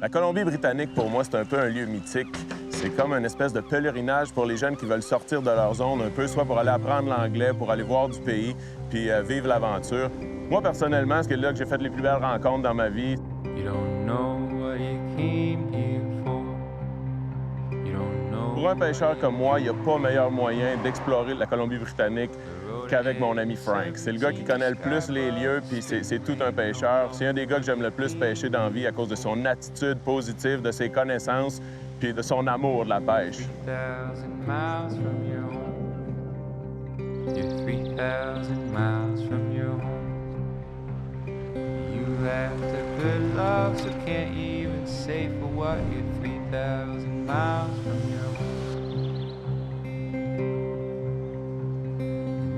La Colombie-Britannique, pour moi, c'est un peu un lieu mythique. C'est comme une espèce de pèlerinage pour les jeunes qui veulent sortir de leur zone un peu, soit pour aller apprendre l'anglais, pour aller voir du pays, puis vivre l'aventure. Moi, personnellement, c'est là que j'ai fait les plus belles rencontres dans ma vie. Pour un pêcheur comme moi, il n'y a pas meilleur moyen d'explorer la Colombie-Britannique qu'avec mon ami Frank. C'est le gars qui connaît le plus les lieux, puis c'est tout un pêcheur. C'est un des gars que j'aime le plus pêcher dans la vie à cause de son attitude positive, de ses connaissances, puis de son amour de la pêche.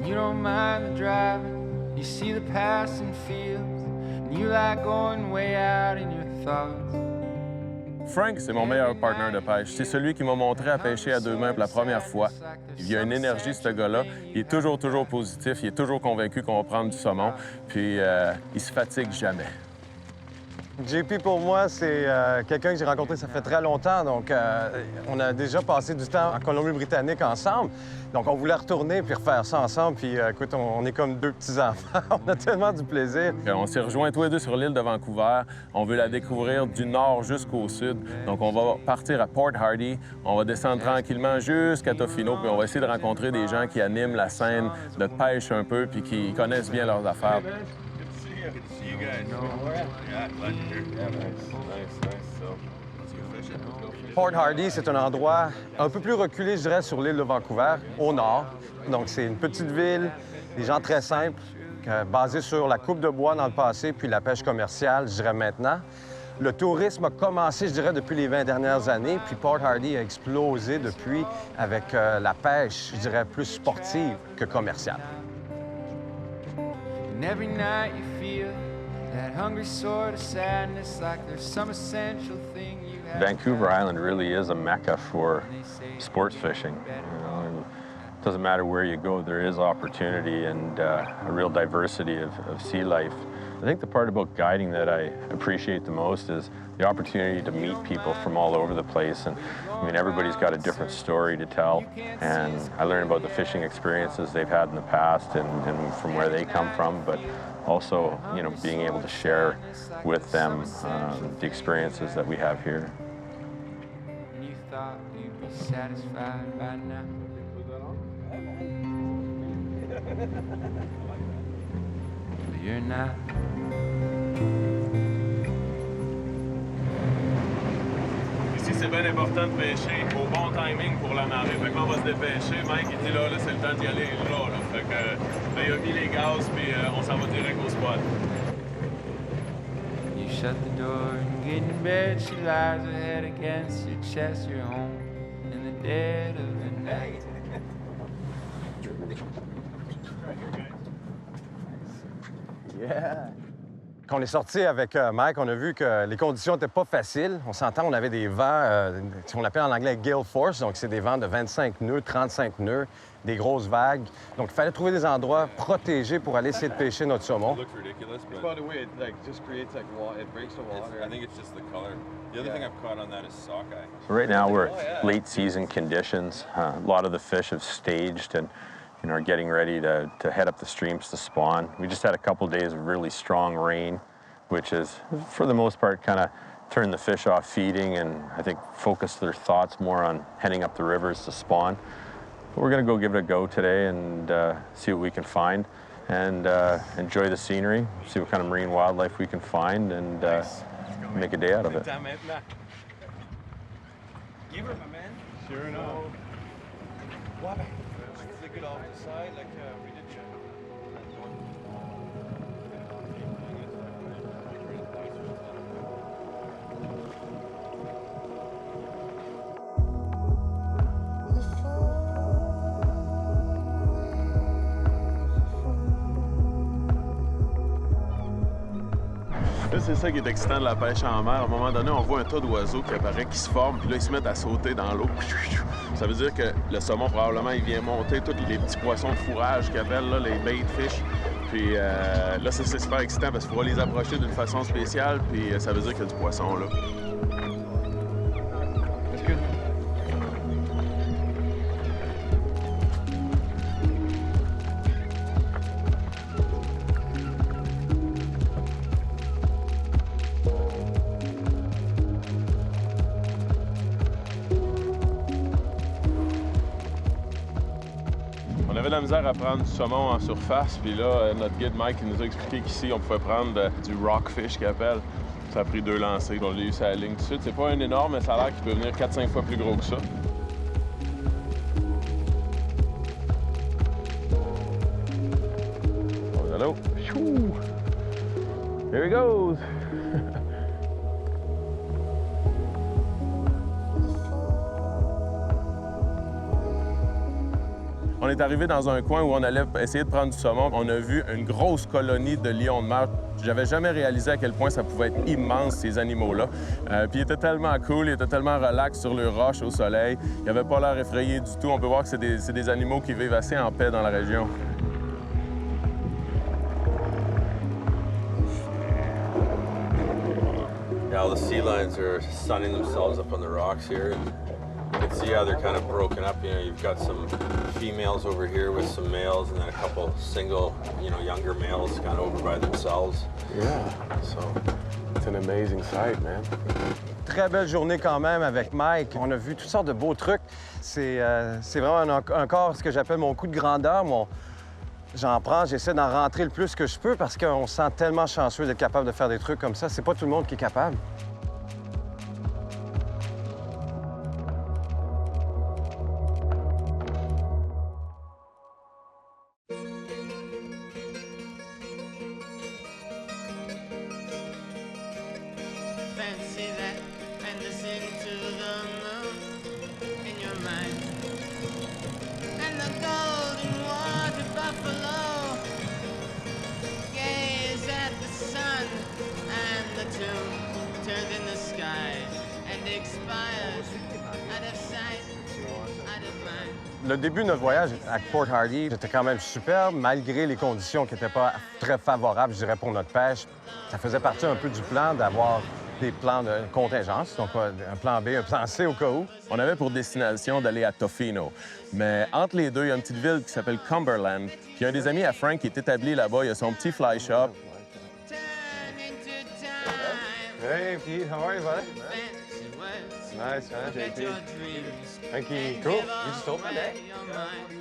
You don't mind the driving, you see the passing fields, and you like going way out in your thoughts. Frank, c'est mon meilleur partner de pêche. C'est celui qui m'a montré à pêcher à deux mains pour la première fois. Il a une énergie, ce gars-là. Il est toujours positif. Il est toujours convaincu qu'on va prendre du saumon. Puis, il se fatigue jamais. JP, pour moi, c'est quelqu'un que j'ai rencontré ça fait très longtemps. Donc, on a déjà passé du temps en Colombie-Britannique ensemble. Donc, on voulait retourner puis refaire ça ensemble. Puis, écoute, on est comme deux petits-enfants. On a tellement du plaisir. On s'est rejoints tous les deux sur l'île de Vancouver. On veut la découvrir du nord jusqu'au sud. Donc, on va partir à Port Hardy. On va descendre tranquillement jusqu'à Tofino. Puis, on va essayer de rencontrer des gens qui animent la scène de pêche un peu puis qui connaissent bien leurs affaires. Port Hardy, c'est un endroit un peu plus reculé, je dirais, sur l'île de Vancouver, au nord. Donc, c'est une petite ville, des gens très simples, basés sur la coupe de bois dans le passé, puis la pêche commerciale, je dirais, maintenant. Le tourisme a commencé, je dirais, depuis les 20 dernières années, puis Port Hardy a explosé depuis avec la pêche, je dirais, plus sportive que commerciale. And every night you feel that hungry sort of sadness, like there's some essential thing you have. Vancouver Island really is a mecca for sports fishing. You know, and it doesn't matter where you go, there is opportunity and a real diversity of sea life. I think the part about guiding that I appreciate the most is the opportunity to meet people from all over the place. And I mean, everybody's got a different story to tell. And I learn about the fishing experiences they've had in the past and from where they come from, but also, you know, being able to share with them the experiences that we have here. You thought you'd be satisfied by now. But you're not. Ici, c'est bien important de pêcher au bon timing pour la marée. Fait que là, on va se dépêcher. Mike, il dit là, c'est le temps d'y aller là. Fait que là, il a mis les gaz, puis on s'en va direct au spot. You shut the door and get in bed. She lies her head against your chest. You're home in the dead of the night. Yeah! Quand on est sorti avec Mike, on a vu que les conditions n'étaient pas faciles. On s'entend, on avait des vents, ce qu'on appelle en anglais gale force, donc c'est des vents de 25 nœuds, 35 nœuds, des grosses vagues. Donc il fallait trouver des endroits protégés pour aller essayer de pêcher notre saumon. It looks ridiculous, but By the way, it just creates water, it breaks the water. I think it's just the color. The other thing I've caught on that is sockeye. So right now we're late season conditions. A lot of the fish have staged and are getting ready to head up the streams to spawn. We just had a couple days of really strong rain, which is, for the most part, kind of turned the fish off feeding and I think focused their thoughts more on heading up the rivers to spawn. But we're going to go give it a go today and see what we can find and enjoy the scenery, see what kind of marine wildlife we can find and make a day out of it. Give her, my man. Sure enough. What? Flick it off the side like we did. Là, c'est ça qui est excitant de la pêche en mer. À un moment donné, on voit un tas d'oiseaux qui apparaît, qui se forment, puis là, ils se mettent à sauter dans l'eau. Ça veut dire que le saumon, probablement, il vient monter tous les petits poissons de fourrage qu'ils appellent, là, les bait fish. Puis là, c'est super excitant parce qu'il faut les approcher d'une façon spéciale, puis ça veut dire qu'il y a du poisson là. On avait de la misère à prendre du saumon en surface, puis là, notre guide Mike nous a expliqué qu'ici, on pouvait prendre du rockfish qu'il appelle. Ça a pris 2 lancers, on l'a eu sur la ligne tout de suite. C'est pas un énorme, mais ça a l'air qu'il peut venir 4-5 fois plus gros que ça. Oh, hello. Here he goes. On est arrivé dans un coin où on allait essayer de prendre du saumon. On a vu une grosse colonie de lions de mer. J'avais jamais réalisé à quel point ça pouvait être immense, ces animaux-là. Puis ils étaient tellement cool, ils étaient tellement relax sur leurs roches au soleil. Ils n'avaient pas l'air effrayés du tout. On peut voir que c'est des animaux qui vivent assez en paix dans la région. Yeah, all the sea lions are sunning themselves up on the rocks here. And you can see how they're kind of broken up. You know, you've got some females over here with some males, and then a couple single, younger males kind of over by themselves. Yeah. So it's an amazing sight, man. Très belle journée quand même avec Mike. On a vu toutes sortes de beaux trucs. C'est vraiment encore ce que j'appelle mon coup de grandeur. J'en prends, j'essaie d'en rentrer le plus que je peux parce qu'on se sent tellement chanceux d'être capable de faire des trucs comme ça. C'est pas tout le monde qui est capable. Fancy that and listen to the moon in your mind. And the golden water buffalo gaze at the sun, and the tomb turned in the sky and expired out of sight, out of mind. Le début de notre voyage à Port Hardy, c'était quand même superbe, malgré les conditions qui n'étaient pas très favorables, je dirais, pour notre pêche. Ça faisait partie un peu du plan d'avoir des plans de contingence, donc un plan B, un plan C au cas où. On avait pour destination d'aller à Tofino. Mais entre les deux, il y a une petite ville qui s'appelle Cumberland. Puis il y a un des amis à Frank qui est établi là-bas. Il a son petit fly shop. Turn into time. Hey, Pete, how are you, buddy? Fancy words. Nice, huh, Get JP? your dreams. Thank you. Cool. You just opened it? Your mind.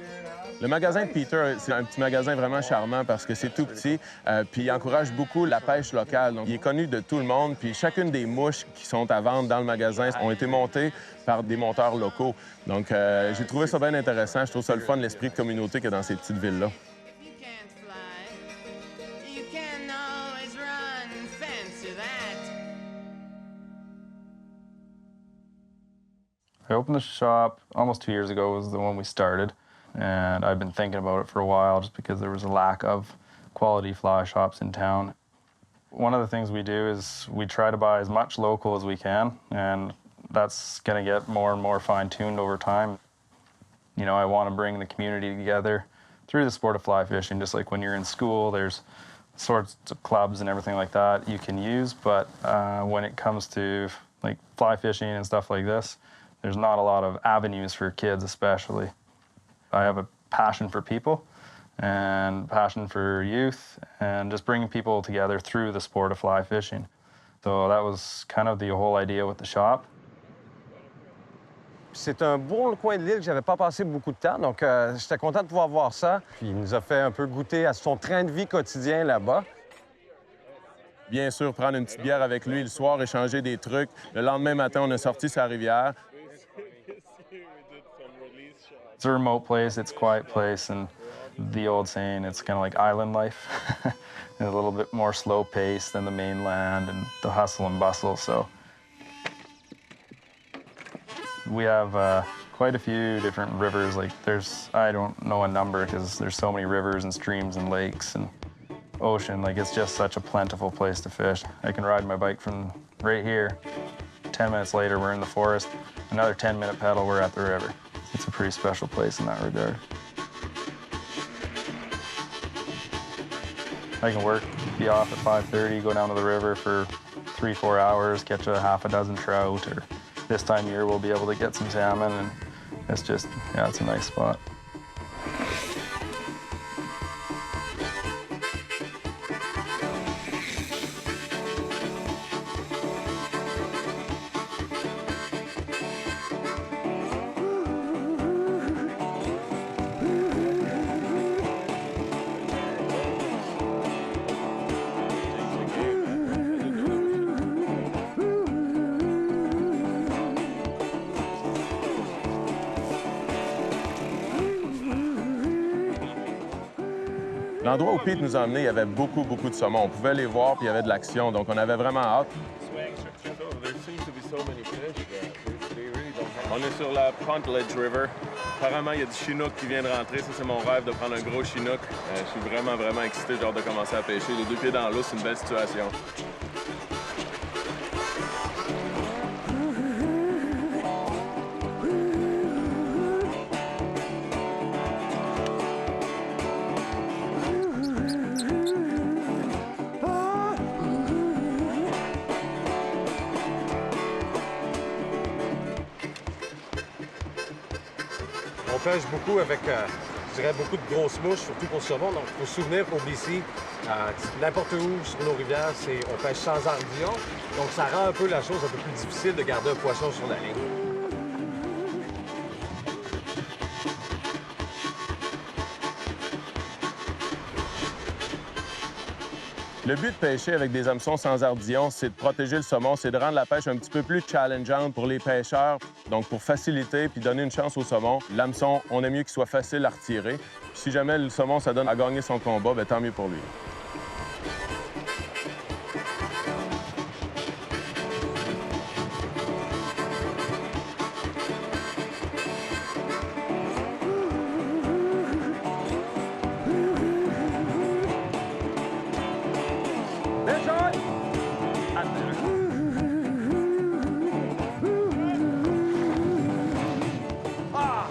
Le magasin de Peter, c'est un petit magasin vraiment charmant parce que c'est tout petit, puis il encourage beaucoup la pêche locale. Donc, il est connu de tout le monde, puis chacune des mouches qui sont à vendre dans le magasin ont été montées par des monteurs locaux. Donc, j'ai trouvé ça bien intéressant. Je trouve ça le fun, l'esprit de communauté qu'il y a dans ces petites villes-là. If you can't fly, you can always run. Fancy that. I opened the shop almost 2 years ago was the one we started, and I've been thinking about it for a while just because there was a lack of quality fly shops in town. One of the things we do is we try to buy as much local as we can, and that's going to get more and more fine-tuned over time. You know, I want to bring the community together through the sport of fly fishing, just like when you're in school, there's sorts of clubs and everything like that you can use, but when it comes to like fly fishing and stuff like this, there's not a lot of avenues for kids especially. I have a passion for people and passion for youth and just bringing people together through the sport of fly fishing. So that was kind of the whole idea with the shop. C'est un bon coin de l'île que j'avais pas passé beaucoup de temps, donc j'étais content de pouvoir voir ça. Puis il nous a fait un peu goûter à son train de vie quotidien là-bas. Bien sûr, prendre une petite bière avec lui le soir, échanger des trucs. Le lendemain matin, on a sorti sa rivière. It's a remote place, it's a quiet place, and the old saying, it's kind of like island life. A little bit more slow paced than the mainland and the hustle and bustle, so. We have quite a few different rivers, like I don't know a number because there's so many rivers and streams and lakes and ocean, like it's just such a plentiful place to fish. I can ride my bike from right here, 10 minutes later we're in the forest, another 10-minute pedal, we're at the river. It's a pretty special place in that regard. I can be off at 5:30, go down to the river for 3-4 hours, catch a half a dozen trout, or this time of year we'll be able to get some salmon, and it's just, yeah, it's a nice spot. L'endroit où Pete nous a emmenés, il y avait beaucoup de saumon. On pouvait les voir, puis il y avait de l'action, donc on avait vraiment hâte. On est sur la Pontledge River. Apparemment, il y a du Chinook qui vient de rentrer. Ça, c'est mon rêve de prendre un gros Chinook. Je suis vraiment excité, genre, de commencer à pêcher. Les 2 pieds dans l'eau, c'est une belle situation. On pêche beaucoup avec, je dirais, beaucoup de grosses mouches, surtout pour le saumon. Donc, il faut se souvenir qu'au BC, n'importe où sur nos rivières, on pêche sans ardillon. Donc, ça rend un peu la chose un peu plus difficile de garder un poisson sur la ligne. Le but de pêcher avec des hameçons sans ardillon, c'est de protéger le saumon, c'est de rendre la pêche un petit peu plus challengeante pour les pêcheurs. Donc, pour faciliter puis donner une chance au saumon, l'hameçon, on aime mieux qu'il soit facile à retirer. Puis, si jamais le saumon, ça donne à gagner son combat, bien, tant mieux pour lui.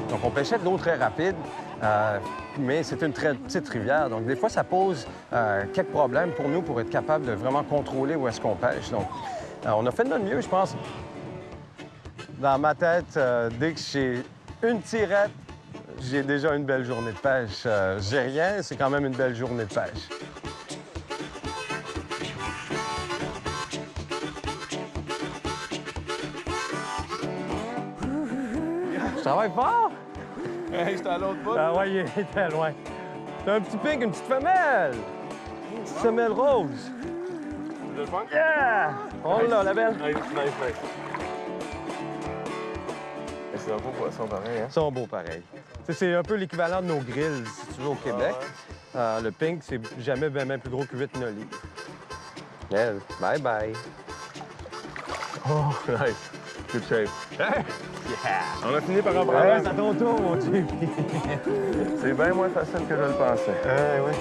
Donc, on pêchait de l'eau très rapide, mais c'est une très petite rivière. Donc, des fois, ça pose quelques problèmes pour nous pour être capable de vraiment contrôler où est-ce qu'on pêche. Donc, on a fait de notre mieux, je pense. Dans ma tête, dès que j'ai une tirette, j'ai déjà une belle journée de pêche. J'ai rien, c'est quand même une belle journée de pêche. Je travaille fort! Hey, j'étais à l'autre bout. Ah ouais, il était loin. C'est un petit pig, une petite femelle! Une petite femelle rose. C'est le fun? Yeah! Oh là, la belle! Nice. C'est un beau poisson pareil, hein? Ils sont beaux pareil. C'est un peu l'équivalent de nos grilles, si tu veux, au Québec. Le pink, c'est jamais bien plus gros que 8 nollies. Yeah, bye bye. Oh, nice. Good shape. Hey! Yeah! On a fini par en prendre. Ouais, c'est à ton tour, mon Dieu. C'est bien moins facile que je le pensais. Oui.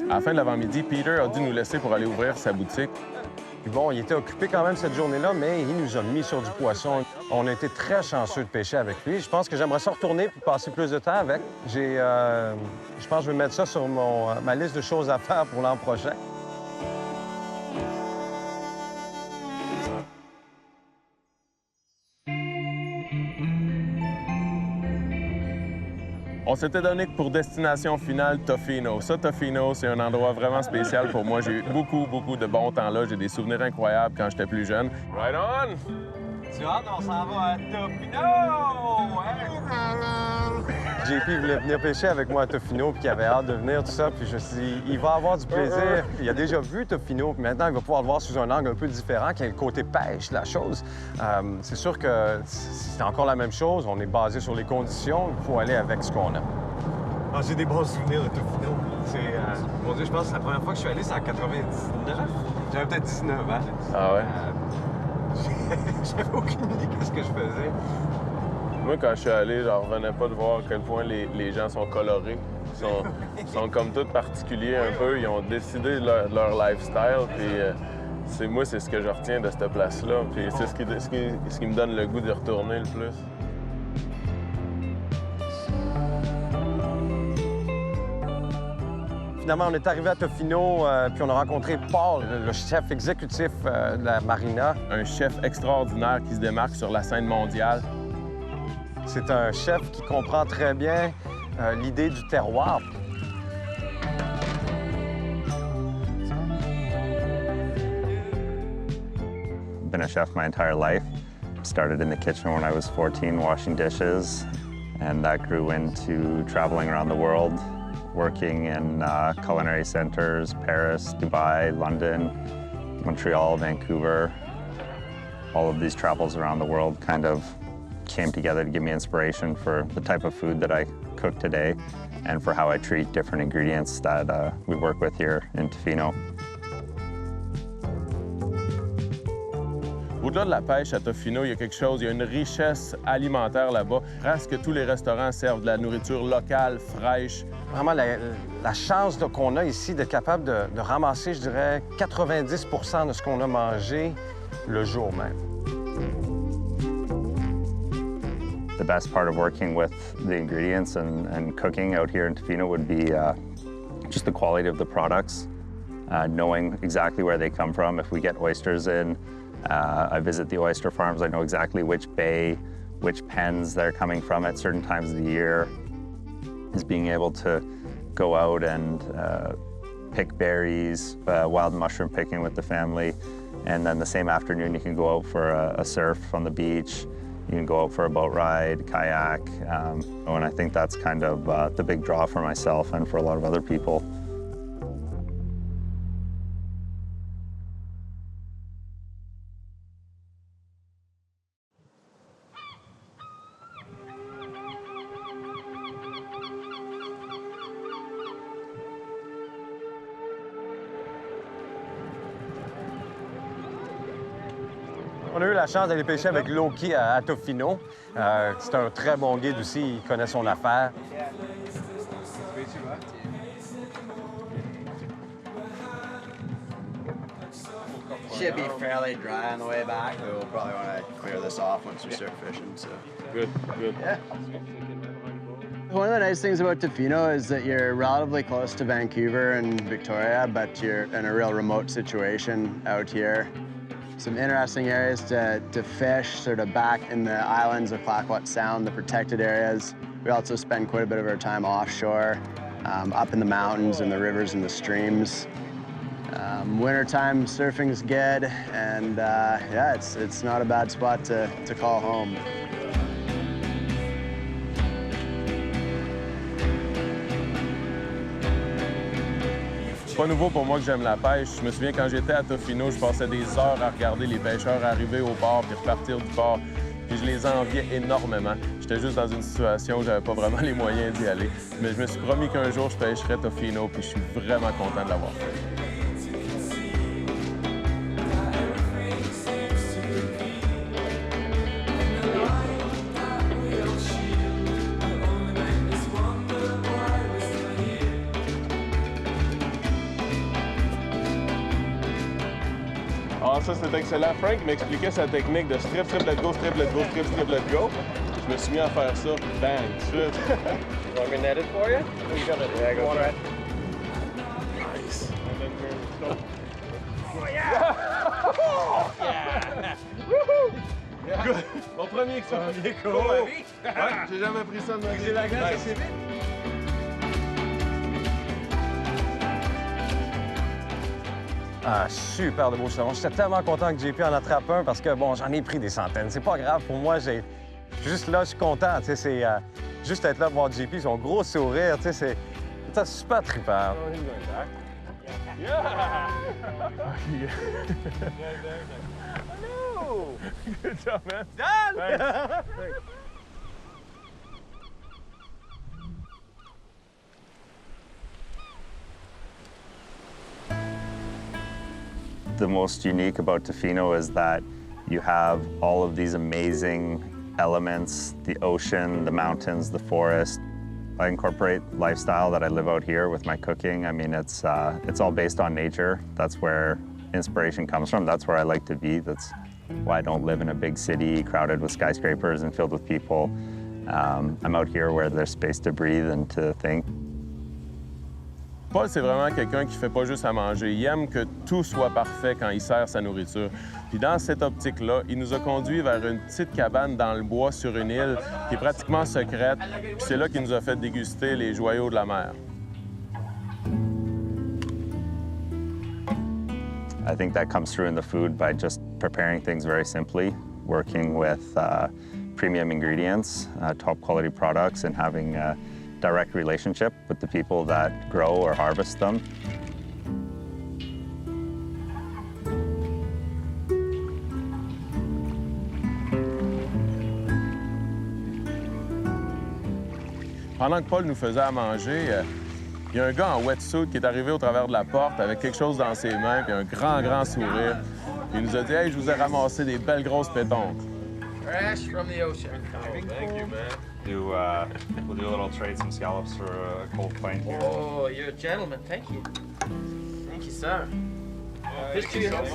À la fin de l'avant-midi, Peter a dû nous laisser pour aller ouvrir sa boutique. Puis bon, il était occupé quand même cette journée-là, mais il nous a mis sur du poisson. On a été très chanceux de pêcher avec lui. Je pense que j'aimerais ça retourner puis passer plus de temps avec. Je pense que je vais mettre ça sur ma liste de choses à faire pour l'an prochain. On s'était donné que pour destination finale Tofino. Ça, Tofino, c'est un endroit vraiment spécial pour moi. J'ai eu beaucoup de bons temps là. J'ai des souvenirs incroyables quand j'étais plus jeune. Right on! Tu vois, on s'en va à Tofino! JP voulait venir pêcher avec moi à Tofino, puis il avait hâte de venir, tout ça. Puis je me suis dit, il va avoir du plaisir. Il a déjà vu Tofino, puis maintenant, il va pouvoir le voir sous un angle un peu différent, qui est le côté pêche, la chose. C'est sûr que c'est encore la même chose. On est basé sur les conditions. Il faut aller avec ce qu'on a. Ah, j'ai des bons souvenirs de Tofino. Mon Dieu, je pense que c'est la première fois que je suis allé, c'est en 99. J'avais peut-être 19 ans. Ah ouais? J'avais aucune idée de ce que je faisais. Moi, quand je suis allé, j'en revenais pas de voir à quel point les gens sont colorés. Ils sont comme tous particuliers un peu. Ils ont décidé de leur lifestyle. Puis moi, c'est ce que je retiens de cette place-là. Puis c'est ce qui me donne le goût d'y retourner le plus. Finalement, on est arrivé à Tofino, puis on a rencontré Paul, le chef exécutif de la marina. Un chef extraordinaire qui se démarque sur la scène mondiale. C'est un chef qui comprend très bien l'idée du terroir. Been a chef my entire life. Started in the kitchen when I was 14, washing dishes, and that grew into traveling around the world, working in culinary centers, Paris, Dubai, London, Montreal, Vancouver. All of these travels around the world kind of came together to give me inspiration for the type of food that I cook today and for how I treat different ingredients that we work with here in Tofino. Au-delà de la pêche à Tofino, il y a quelque chose, il y a une richesse alimentaire là-bas. Presque tous les restaurants servent de la nourriture locale, fraîche. Vraiment, la chance qu'on a ici d'être capable de ramasser, je dirais, 90 de ce qu'on a mangé le jour même. The best part of working with the ingredients and cooking out here in Tofino would be just the quality of the products, knowing exactly where they come from. If we get oysters in, I visit the oyster farms, I know exactly which bay, which pens they're coming from at certain times of the year. Is being able to go out and pick berries, wild mushroom picking with the family, and then the same afternoon you can go out for a surf on the beach. You can go out for a boat ride, kayak, and I think that's kind of the big draw for myself and for a lot of other people. On a eu la chance d'aller pêcher avec Loki à Tofino. C'est un très bon guide aussi, il connaît son affaire. Should be fairly dry on the way back, but we'll probably want to clear this off once we start fishing. So Good. yeah. One of the nice things about Tofino is that you're relatively close to Vancouver and Victoria, but you're in a real remote situation out here. Some interesting areas to fish, sort of back in the islands of Clayoquot Sound, the protected areas. We also spend quite a bit of our time offshore, up in the mountains and the rivers and the streams. Wintertime surfing's good, and yeah, it's not a bad spot to call home. Pas nouveau pour moi que j'aime la pêche. Je me souviens quand j'étais à Tofino, je passais des heures à regarder les pêcheurs arriver au port puis repartir du port. Puis je les enviais énormément. J'étais juste dans une situation où j'avais pas vraiment les moyens d'y aller. Mais je me suis promis qu'un jour je pêcherais Tofino, puis je suis vraiment content de l'avoir fait. Ah, ça, c'est excellent. Frank m'expliquait sa technique de strip, strip, let go, strip, let go, strip, strip, let go. Je me suis mis à faire ça. Bang, tout de suite. Want me to net it for you? You got it. Yeah, go for it. Nice. And then go. Oh, yeah! Yeah! Woohoo! Yeah. Good. Mon premier que ça. Cool. Ouais, j'ai jamais pris ça de ma vie. C'est la glace assez vite. Ah, super de beau saumon. J'étais tellement content que JP en attrape un parce que, bon, j'en ai pris des centaines. C'est pas grave pour moi, juste là, je suis content. Tu sais, c'est juste être là, voir JP, son gros sourire, tu sais, c'est super trippant. Yeah! Hello! Good job, man. Done! Thanks. The most unique about Tofino is that you have all of these amazing elements, the ocean, the mountains, the forest. I incorporate lifestyle that I live out here with my cooking. I mean, it's all based on nature. That's where inspiration comes from. That's where I like to be. That's why I don't live in a big city crowded with skyscrapers and filled with people. I'm out here where there's space to breathe and to think. Paul, c'est vraiment quelqu'un qui fait pas juste à manger. Il aime que tout soit parfait quand il sert sa nourriture. Puis dans cette optique-là, il nous a conduits vers une petite cabane dans le bois sur une île qui est pratiquement secrète. Puis c'est là qu'il nous a fait déguster les joyaux de la mer. I think that comes through in the food by just preparing things very simply, working with premium ingredients, top quality products, and having a direct relationship with the people that grow or harvest them. Pendant que Paul nous faisait à manger, il y a un gars en wetsuit qui est arrivé au travers de la porte avec quelque chose dans ses mains, puis un grand sourire. Il nous a dit « Hey, je vous ai ramassé des belles grosses pétoncles. » Fresh from the ocean. Thank you, man. We'll do a little trade some scallops for a cold pint here. Oh, you're a gentleman. Thank you. Thank you, sir. Fish to your house.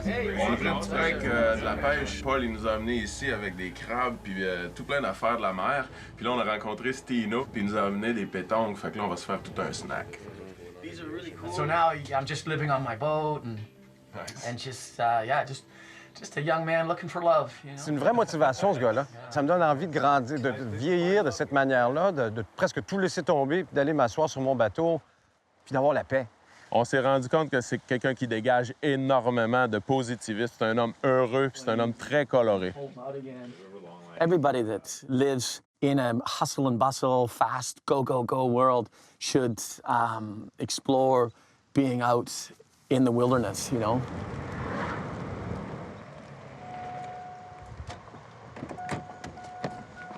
Hey, On est un petit break de la pêche. Paul, il nous a amenés ici avec des crabes puis tout plein d'affaires de la mer. Puis là, on a rencontré Stino, puis il nous a amené des pétoncles. Fait que là, on va se faire tout un snack. These are really cool. So now I'm just living on my boat and just a young man looking for love. You know? C'est une vraie motivation, ce gars-là. Ça me donne envie de grandir, de vieillir de cette manière-là, de presque tout laisser tomber, puis d'aller m'asseoir sur mon bateau, puis d'avoir la paix. On s'est rendu compte que c'est quelqu'un qui dégage énormément de positivisme. C'est un homme heureux, puis c'est un homme très coloré. Everybody that lives in a hustle and bustle, fast, go, go, go world should explore being out in the wilderness, you know?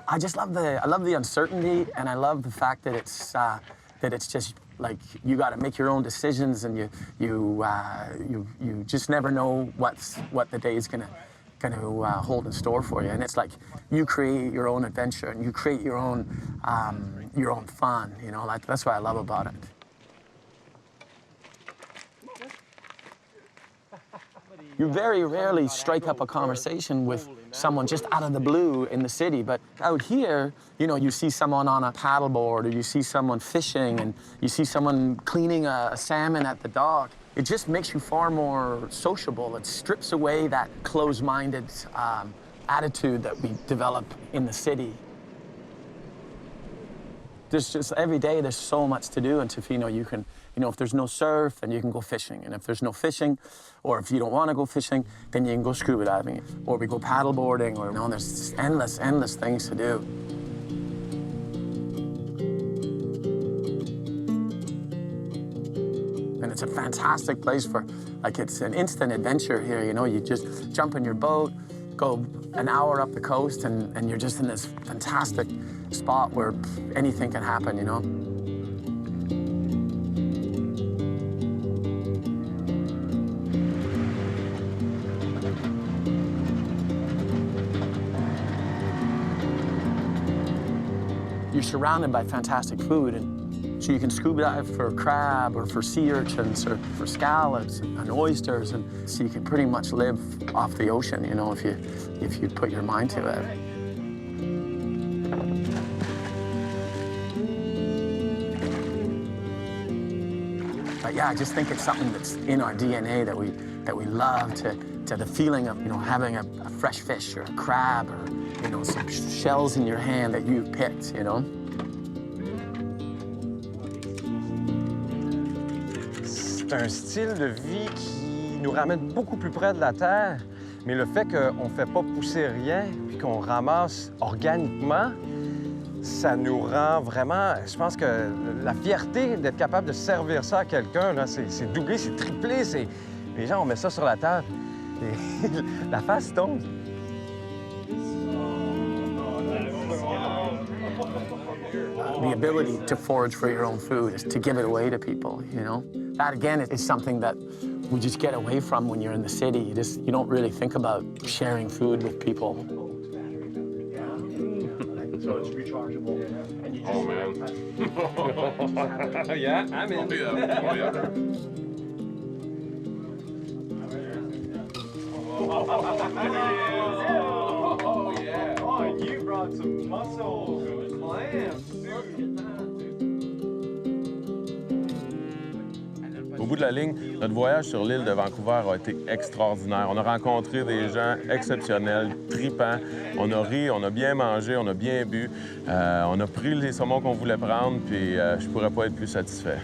I just love the uncertainty, and I love the fact that it's just like you got to make your own decisions, and you just never know what the day is gonna hold in store for you. And it's like you create your own adventure and you create your own fun. You know, like that's what I love about it. You very rarely strike up a conversation with someone just out of the blue in the city, but out here, you know, you see someone on a paddleboard or you see someone fishing and you see someone cleaning a salmon at the dock. It just makes you far more sociable. It strips away that closed-minded attitude that we develop in the city. There's just, every day, there's so much to do in Tofino. You can, you know, if there's no surf, then you can go fishing. And if there's no fishing, or if you don't want to go fishing, then you can go scuba diving. Or we go paddleboarding, or, you know, there's just endless things to do. And it's a fantastic place for, like, it's an instant adventure here, you know? You just jump in your boat, go an hour up the coast, and you're just in this fantastic spot where anything can happen, you know? You're surrounded by fantastic food, and so you can scuba dive for crab or for sea urchins or for scallops and oysters, and so you can pretty much live off the ocean, you know, if you put your mind to it. But yeah, I just think it's something that's in our DNA that we love to the feeling of, you know, having a fresh fish or a crab or, you know, some shells in your hand that you picked, you know. C'est un style de vie qui nous ramène beaucoup plus près de la terre, mais le fait qu'on ne fait pas pousser rien puis qu'on ramasse organiquement, ça nous rend vraiment... Je pense que la fierté d'être capable de servir ça à quelqu'un, là, c'est doublé, c'est triplé. Les gens, on met ça sur la table et la face tombe. The ability to forage for your own food is to give it away to people, you know? That, again, is something that we just get away from when you're in the city. You don't really think about sharing food with people. So it's rechargeable. And you just... Oh, man. Yeah, I'm in. Oh, yeah. Oh, yeah. Oh, you brought some muscle clams. Au bout de la ligne, notre voyage sur l'île de Vancouver a été extraordinaire. On a rencontré des gens exceptionnels, tripants. On a ri, on a bien mangé, on a bien bu. On a pris les saumons qu'on voulait prendre, puis je pourrais pas être plus satisfait.